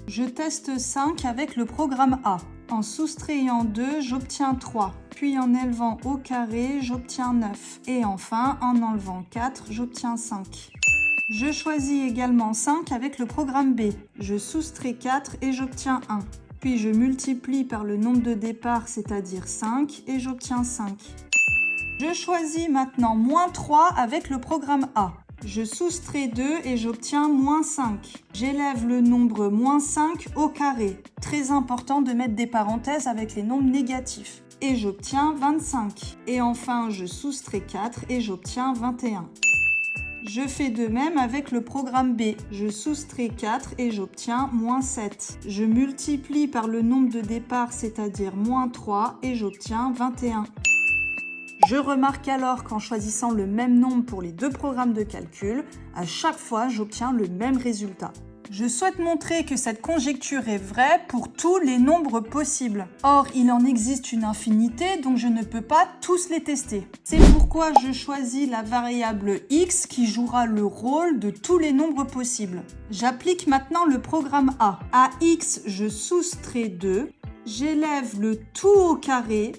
Je teste 5 avec le programme A. En soustrayant 2, j'obtiens 3. Puis en élevant au carré, j'obtiens 9. Et enfin, en enlevant 4, j'obtiens 5. Je choisis également 5 avec le programme B. Je soustrais 4 et j'obtiens 1. Puis je multiplie par le nombre de départ, c'est-à-dire 5, et j'obtiens 5. Je choisis maintenant moins 3 avec le programme A. Je soustrais 2 et j'obtiens moins 5. J'élève le nombre moins 5 au carré. Très important de mettre des parenthèses avec les nombres négatifs. Et j'obtiens 25. Et enfin, je soustrais 4 et j'obtiens 21. Je fais de même avec le programme B. Je soustrais 4 et j'obtiens moins 7. Je multiplie par le nombre de départ, c'est-à-dire moins 3, et j'obtiens 21. Je remarque alors qu'en choisissant le même nombre pour les deux programmes de calcul, à chaque fois, j'obtiens le même résultat. Je souhaite montrer que cette conjecture est vraie pour tous les nombres possibles. Or, il en existe une infinité, donc je ne peux pas tous les tester. C'est pourquoi je choisis la variable x qui jouera le rôle de tous les nombres possibles. J'applique maintenant le programme A. À x, je soustrais 2, j'élève le tout au carré,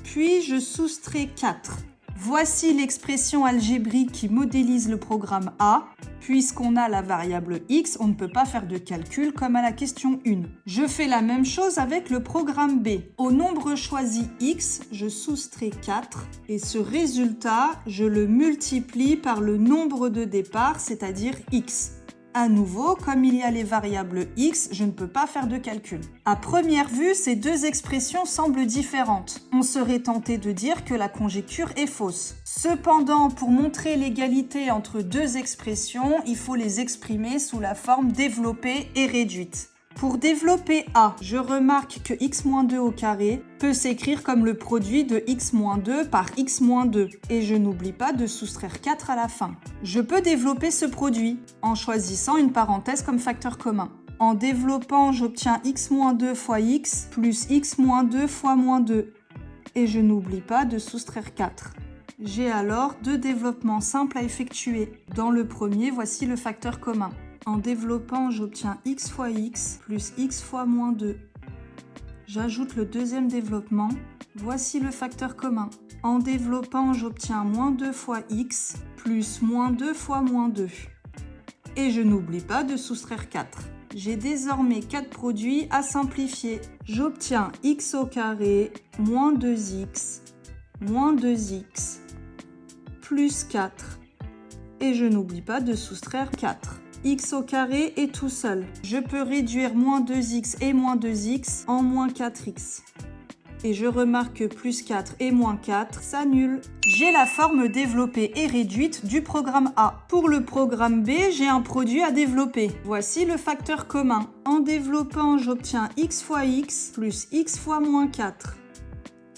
puis je soustrais 4. Voici l'expression algébrique qui modélise le programme A. Puisqu'on a la variable x, on ne peut pas faire de calcul comme à la question 1. Je fais la même chose avec le programme B. Au nombre choisi x, je soustrais 4 et ce résultat, je le multiplie par le nombre de départ, c'est-à-dire x. À nouveau, comme il y a les variables x, je ne peux pas faire de calcul. À première vue, ces deux expressions semblent différentes. On serait tenté de dire que la conjecture est fausse. Cependant, pour montrer l'égalité entre deux expressions, il faut les exprimer sous la forme développée et réduite. Pour développer A, je remarque que x-2 au carré peut s'écrire comme le produit de x-2 par x-2 et je n'oublie pas de soustraire 4 à la fin. Je peux développer ce produit en choisissant une parenthèse comme facteur commun. En développant, j'obtiens x-2 fois x plus x-2 fois -2 et je n'oublie pas de soustraire 4. J'ai alors deux développements simples à effectuer. Dans le premier, voici le facteur commun. En développant, j'obtiens x fois x plus x fois -2. J'ajoute le deuxième développement. Voici le facteur commun. En développant, j'obtiens -2 fois x plus -2 fois -2. Et je n'oublie pas de soustraire 4. J'ai désormais 4 produits à simplifier. J'obtiens x au carré moins 2x moins 2x plus 4. Et je n'oublie pas de soustraire 4. X au carré est tout seul. Je peux réduire moins 2x et moins 2x en moins 4x. Et je remarque que plus 4 et moins 4 s'annulent. J'ai la forme développée et réduite du programme A. Pour le programme B, j'ai un produit à développer. Voici le facteur commun. En développant, j'obtiens x fois x plus x fois -4.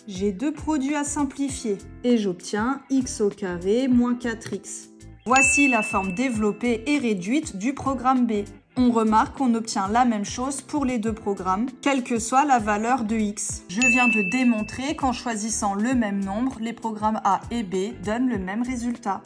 J'ai deux produits à simplifier. Et j'obtiens x au carré moins 4x. Voici la forme développée et réduite du programme B. On remarque qu'on obtient la même chose pour les deux programmes, quelle que soit la valeur de x. Je viens de démontrer qu'en choisissant le même nombre, les programmes A et B donnent le même résultat.